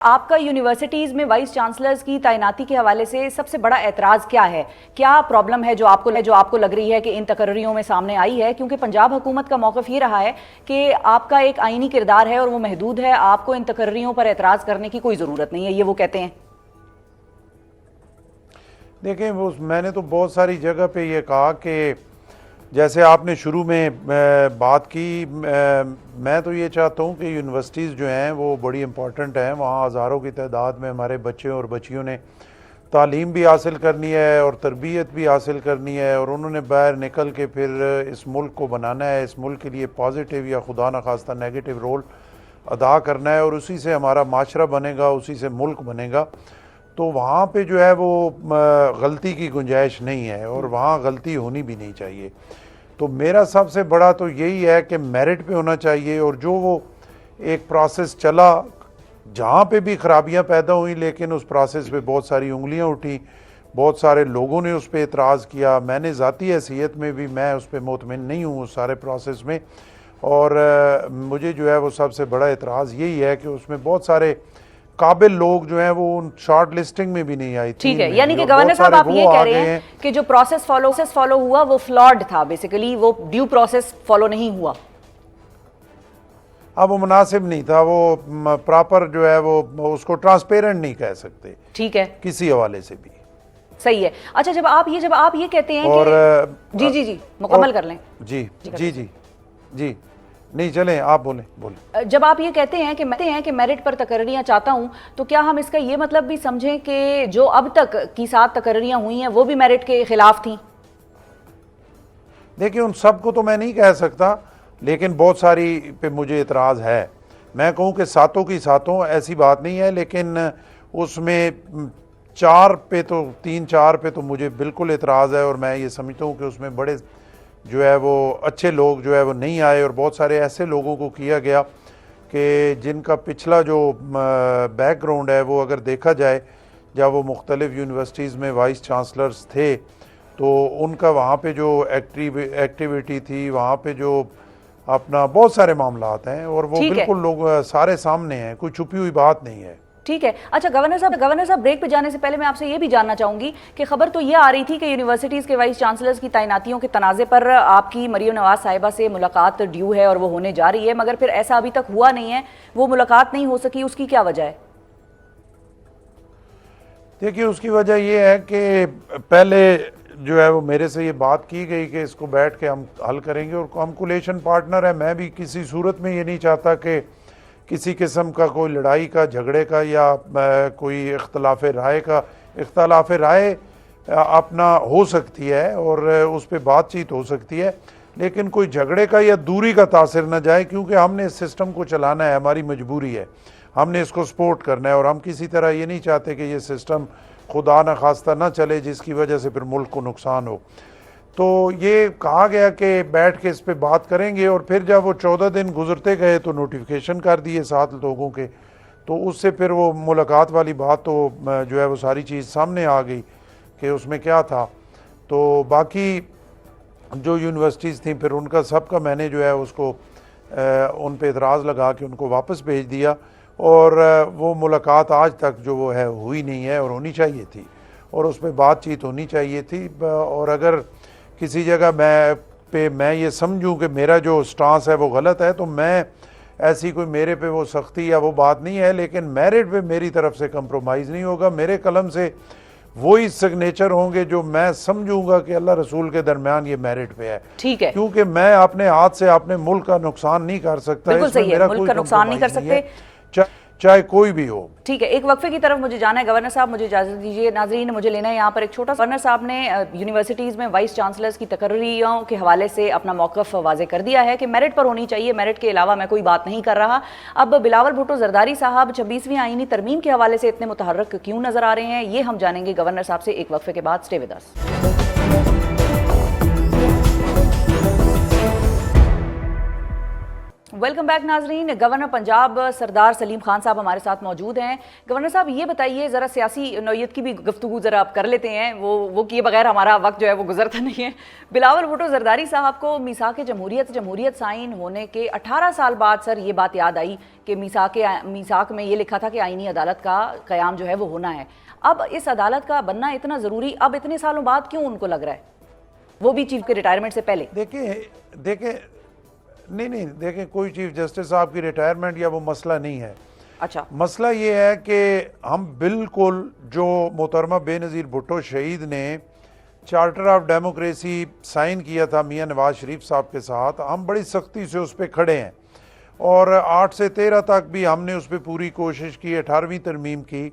آپ کا یونیورسٹیز میں وائس چانسلرز کی تعیناتی کے حوالے سے سب سے بڑا اعتراض کیا ہے؟ کیا پرابلم ہے جو آپ کو لگ رہی ہے کہ ان تقرریوں میں سامنے آئی ہے؟ کیونکہ پنجاب حکومت کا موقف یہ رہا ہے کہ آپ کا ایک آئینی کردار ہے اور وہ محدود ہے، آپ کو ان تقرریوں پر اعتراض کرنے کی کوئی ضرورت نہیں ہے، یہ وہ کہتے ہیں۔ دیکھیں میں نے تو بہت ساری جگہ پہ یہ کہا کہ جیسے آپ نے شروع میں بات کی، میں تو یہ چاہتا ہوں کہ یونیورسٹیز جو ہیں وہ بڑی امپورٹنٹ ہیں، وہاں ہزاروں کی تعداد میں ہمارے بچے اور بچیوں نے تعلیم بھی حاصل کرنی ہے اور تربیت بھی حاصل کرنی ہے، اور انہوں نے باہر نکل کے پھر اس ملک کو بنانا ہے، اس ملک کے لیے پازیٹیو یا خدا نخواستہ نیگیٹو رول ادا کرنا ہے، اور اسی سے ہمارا معاشرہ بنے گا، اسی سے ملک بنے گا۔ تو وہاں پہ جو ہے وہ غلطی کی گنجائش نہیں ہے، اور وہاں غلطی ہونی بھی نہیں چاہیے۔ تو میرا سب سے بڑا تو یہی ہے کہ میرٹ پہ ہونا چاہیے، اور جو وہ ایک پروسیس چلا جہاں پہ بھی خرابیاں پیدا ہوئیں، لیکن اس پروسیس پہ بہت ساری انگلیاں اٹھیں، بہت سارے لوگوں نے اس پہ اعتراض کیا۔ میں نے ذاتی حیثیت میں بھی میں اس پہ مطمئن نہیں ہوں اس سارے پروسیس میں، اور مجھے جو ہے وہ سب سے بڑا اعتراض یہی ہے کہ اس میں بہت سارے قابل لوگ جو ہیں وہ ان شارٹ لسٹنگ میں بھی نہیں آئی تھی۔ ٹھیک ہے، یعنی کہ گورنر صاحب آپ یہ کہہ رہے ہیں کہ جو پروسیس فالو ہوا وہ فلاڈ تھا، بیسیکلی وہ ڈیو پروسیس فالو نہیں ہوا۔ اب وہ مناسب نہیں تھا، وہ پراپر جو ہے وہ اس کو ٹرانسپیرنٹ نہیں کہہ سکتے، ٹھیک ہے، کسی حوالے سے بھی۔ صحیح ہے۔ اچھا، جب آپ یہ کہتے ہیں اور کہ جی مکمل کر لیں۔ جی نہیں، چلیں آپ بولیں۔ جب آپ یہ کہتے ہیں کہ میرٹ پر تقرریاں چاہتا ہوں، تو کیا ہم اس کا یہ مطلب بھی سمجھیں کہ جو اب تک کی 7 تقرریاں ہوئی ہیں وہ بھی میرٹ کے خلاف تھیں؟ دیکھیں ان سب کو تو میں نہیں کہہ سکتا، لیکن بہت ساری پہ مجھے اعتراض ہے۔ میں کہوں کہ 7 کی 7 ایسی بات نہیں ہے، لیکن اس میں 3 4 پہ تو مجھے بالکل اعتراض ہے، اور میں یہ سمجھتا ہوں کہ اس میں بڑے جو ہے وہ اچھے لوگ جو ہے وہ نہیں آئے، اور بہت سارے ایسے لوگوں کو کیا گیا کہ جن کا پچھلا جو بیک گراؤنڈ ہے وہ اگر دیکھا جائے، جب وہ مختلف یونیورسٹیز میں وائس چانسلرز تھے تو ان کا وہاں پہ جو ایکٹیویٹی تھی، وہاں پہ جو اپنا بہت سارے معاملات ہیں، اور وہ بالکل لوگ سارے سامنے ہیں، کوئی چھپی ہوئی بات نہیں ہے۔ ٹھیک ہے۔ اچھا گورنر صاحب بریک پہ جانے سے پہلے میں آپ سے یہ بھی جاننا چاہوں گی کہ خبر تو یہ آ رہی تھی کہ یونیورسٹیز کے وائس چانسلرز کی تعیناتیوں کے تنازع پر آپ کی مریم نواز صاحبہ سے ملاقات ڈیو ہے اور وہ ہونے جا رہی ہے، مگر پھر ایسا ابھی تک ہوا نہیں ہے، وہ ملاقات نہیں ہو سکی، اس کی کیا وجہ ہے؟ دیکھیے اس کی وجہ یہ ہے کہ پہلے جو ہے وہ میرے سے یہ بات کی گئی کہ اس کو بیٹھ کے ہم حل کریں گے، اور ہم کولیشن پارٹنر ہیں۔ میں بھی کسی صورت میں یہ نہیں چاہتا کہ کسی قسم کا کوئی لڑائی کا، جھگڑے کا، یا کوئی اختلاف رائے اپنا ہو سکتی ہے، اور اس پہ بات چیت ہو سکتی ہے، لیکن کوئی جھگڑے کا یا دوری کا تاثر نہ جائے، کیونکہ ہم نے اس سسٹم کو چلانا ہے، ہماری مجبوری ہے، ہم نے اس کو سپورٹ کرنا ہے، اور ہم کسی طرح یہ نہیں چاہتے کہ یہ سسٹم خدا نخواستہ نہ چلے جس کی وجہ سے پھر ملک کو نقصان ہو۔ تو یہ کہا گیا کہ بیٹھ کے اس پہ بات کریں گے، اور پھر جب وہ 14 دن گزرتے گئے تو نوٹیفیکیشن کر دیے 7 لوگوں کے، تو اس سے پھر وہ ملاقات والی بات تو جو ہے وہ ساری چیز سامنے آ گئی کہ اس میں کیا تھا۔ تو باقی جو یونیورسٹیز تھیں پھر ان کا سب کا میں نے جو ہے اس کو ان پہ اعتراض لگا کے ان کو واپس بھیج دیا، اور وہ ملاقات آج تک جو وہ ہے ہوئی نہیں ہے، اور ہونی چاہیے تھی، اور اس پہ بات چیت ہونی چاہیے تھی۔ اور اگر کسی جگہ میں یہ سمجھوں کہ میرا جو سٹانس ہے وہ غلط ہے، تو میں ایسی کوئی میرے پہ وہ سختی یا وہ بات نہیں ہے، لیکن میرٹ پہ میری طرف سے کمپرومائز نہیں ہوگا۔ میرے قلم سے وہی سگنیچر ہوں گے جو میں سمجھوں گا کہ اللہ رسول کے درمیان یہ میرٹ پہ ہے، ٹھیک ہے، کیونکہ میں اپنے ہاتھ سے اپنے ملک کا نقصان نہیں کر سکتا، بالکل صحیح ہے، ملک کا نقصان نہیں کر سکتے، چاہے کوئی بھی ہو۔ ٹھیک ہے، ایک وقفے کی طرف مجھے جانا ہے۔ گورنر صاحب مجھے اجازت دیجیے، ناظرین مجھے لینا ہے یہاں پر ایک چھوٹا سا۔ گورنر صاحب نے یونیورسٹیز میں وائس چانسلرز کی تقرریوں کے حوالے سے اپنا موقف واضح کر دیا ہے کہ میرٹ پر ہونی چاہیے، میرٹ کے علاوہ میں کوئی بات نہیں کر رہا۔ اب بلاول بھٹو زرداری صاحب 26ویں آئینی ترمیم کے حوالے سے اتنے متحرک کیوں نظر آ رہے ہیں، یہ ہم جانیں گے گورنر صاحب سے ایک وقفے کے بعد۔ Stay with us. Welcome back ناظرین. گورنر پنجاب سردار سلیم خان صاحب ہمارے ساتھ موجود ہیں. گورنر صاحب یہ بتائیے ذرا سیاسی نوعیت کی بھی گفتگو ذرا آپ کر لیتے ہیں, وہ کیے بغیر ہمارا وقت جو ہے وہ گزرتا نہیں ہے. بلاول بھٹو زرداری صاحب کو میثاق جمہوریت سائن ہونے کے 18 سال بعد سر یہ بات یاد آئی کہ میثاق میں یہ لکھا تھا کہ آئینی عدالت کا قیام جو ہے وہ ہونا ہے. اب اس عدالت کا بننا اتنا ضروری اب اتنے سالوں بعد کیوں ان کو لگ رہا ہے, وہ بھی چیف کے ریٹائرمنٹ سے پہلے؟ دیکھیں نہیں دیکھیں, کوئی چیف جسٹس صاحب کی ریٹائرمنٹ یا وہ مسئلہ نہیں ہے. اچھا, مسئلہ یہ ہے کہ ہم بالکل جو محترمہ بے نظیر بھٹو شہید نے چارٹر آف ڈیموکریسی سائن کیا تھا میاں نواز شریف صاحب کے ساتھ, ہم بڑی سختی سے اس پہ کھڑے ہیں اور 8 سے 13 تک بھی ہم نے اس پہ پوری کوشش کی, 18ویں ترمیم کی.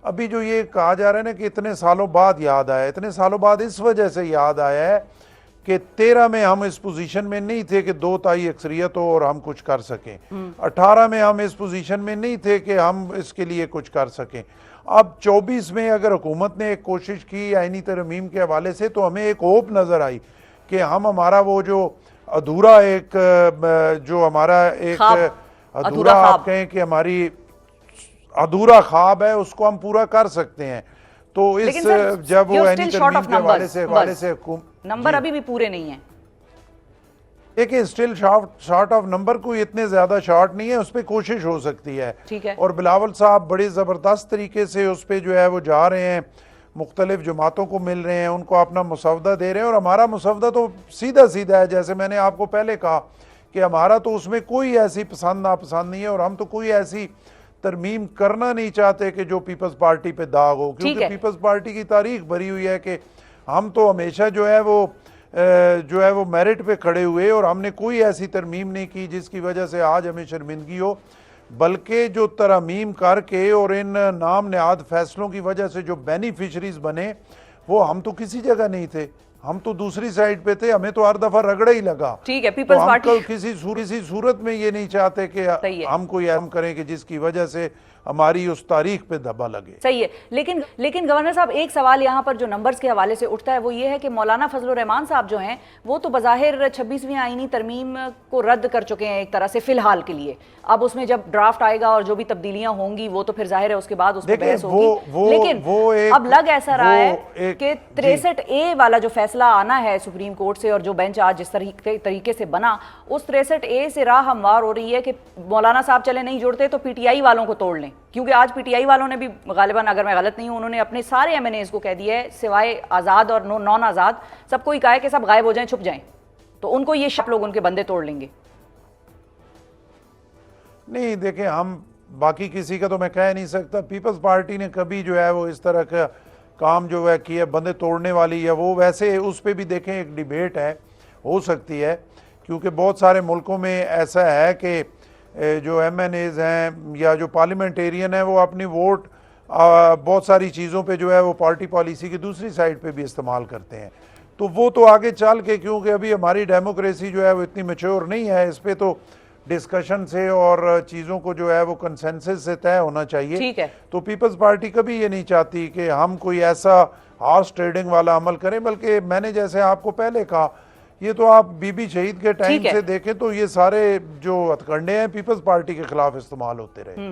ابھی جو یہ کہا جا رہا ہے نا کہ اتنے سالوں بعد یاد آیا, اتنے سالوں بعد اس وجہ سے یاد آیا ہے کہ 13 میں ہم اس پوزیشن میں نہیں تھے کہ 2 تہائی اکثریت ہو اور ہم کچھ کر سکیں, 18 میں ہم اس پوزیشن میں نہیں تھے کہ ہم اس کے لیے کچھ کر سکیں. اب 24 میں اگر حکومت نے ایک کوشش کی آئینی ترمیم کے حوالے سے تو ہمیں ایک ہوپ نظر آئی کہ ہمارا وہ جو ادھورا ایک جو ہمارا ایک ادھورا آپ کہیں کہ ہماری ادھورا خواب ہے اس کو ہم پورا کر سکتے ہیں. تو اس جب وہ آئینی ترمیم کے حوالے سے نمبر ابھی بھی پورے نہیں ہیں. دیکھیں اسٹل شارٹ آف نمبر کوئی اتنے زیادہ شارٹ نہیں ہے, اس پہ کوشش ہو سکتی ہے. اور بلاول صاحب بڑے زبردست طریقے سے اس پہ جو ہے وہ جا رہے ہیں, مختلف جماعتوں کو مل رہے ہیں, ان کو اپنا مسودہ دے رہے ہیں. اور ہمارا مسودہ تو سیدھا ہے, جیسے میں نے آپ کو پہلے کہا کہ ہمارا تو اس میں کوئی ایسی پسند ناپسند نہیں ہے, اور ہم تو کوئی ایسی ترمیم کرنا نہیں چاہتے کہ جو پیپلز پارٹی پہ داغ ہو, کیونکہ پیپلز پارٹی کی تاریخ بھری ہوئی ہے کہ ہم تو ہمیشہ جو ہے وہ میرٹ پہ کھڑے ہوئے, اور ہم نے کوئی ایسی ترمیم نہیں کی جس کی وجہ سے آج ہمیں شرمندگی ہو. بلکہ جو ترمیم کر کے اور ان نام نہاد فیصلوں کی وجہ سے جو بینیفیشریز بنے وہ ہم تو کسی جگہ نہیں تھے, ہم تو دوسری سائیڈ پہ تھے, ہمیں تو ہر دفعہ رگڑا ہی لگا. ٹھیک ہے, پیپلز پارٹی کسی صورت میں یہ نہیں چاہتے کہ ہم کوئی اہم کریں کہ جس کی وجہ سے ہماری اس تاریخ پہ دھبا لگے. صحیح ہے, لیکن گورنر صاحب ایک سوال یہاں پر جو نمبرز کے حوالے سے اٹھتا ہے وہ یہ ہے کہ مولانا فضل الرحمان صاحب جو ہیں وہ تو بظاہر 26ویں آئینی ترمیم کو رد کر چکے ہیں ایک طرح سے فی الحال کے لیے. اب اس میں جب ڈرافٹ آئے گا اور جو بھی تبدیلیاں ہوں گی وہ تو پھر ظاہر ہے اس کے بعد اس پہ بحث ہوگی, لیکن اب لگ ایسا رہا ہے کہ 63A والا جو فیصلہ آنا ہے سپریم کورٹ سے اور جو بینچ آج جس طریقے سے بنا, اس 63A سے راہ ہموار ہو رہی ہے کہ مولانا صاحب چلے نہیں جڑتے تو پی ٹی آئی والوں کو توڑ لیں, کیونکہ آج پی ٹی آئی والوں نے بھی غالباً اگر میں غلط نہیں ہوں انہوں نے اپنے سارے ایم این ایز کو کہہ دیا ہے سوائے آزاد اور نان آزاد سب کو ہی کہا ہے کہ سب غائب ہو جائیں, چھپ جائیں, تو ان کو یہ شپ لوگ ان کے بندے توڑ لیں گے. نہیں دیکھیں, ہم باقی کسی کا تو میں کہہ نہیں سکتا, پیپلز پارٹی نے کبھی جو ہے وہ اس طرح کا کام جو ہے کیا بندے توڑنے والی, یا وہ ویسے اس پہ بھی دیکھیں ایک ڈیبیٹ ہے, ہو سکتی ہے, کیونکہ بہت سارے ملکوں میں ایسا ہے کہ جو ایم این ایز ہیں یا جو پارلیمنٹیرین ہیں وہ اپنی ووٹ بہت ساری چیزوں پہ جو ہے وہ پارٹی پالیسی کی دوسری سائڈ پہ بھی استعمال کرتے ہیں. تو وہ تو آگے چل کے, کیونکہ ابھی ہماری ڈیموکریسی جو ہے وہ اتنی میچور نہیں ہے, اس پہ تو ڈسکشن سے اور چیزوں کو جو ہے وہ کنسنسس سے طے ہونا چاہیے. تو پیپلز پارٹی کبھی یہ نہیں چاہتی کہ ہم کوئی ایسا ہارس ٹریڈنگ والا عمل کریں, بلکہ میں نے جیسے آپ کو پہلے کہا یہ تو آپ بی بی شہید کے ٹائم سے دیکھیں تو یہ سارے جو ہتھ کنڈے ہیں پیپلز پارٹی کے خلاف استعمال ہوتے رہے.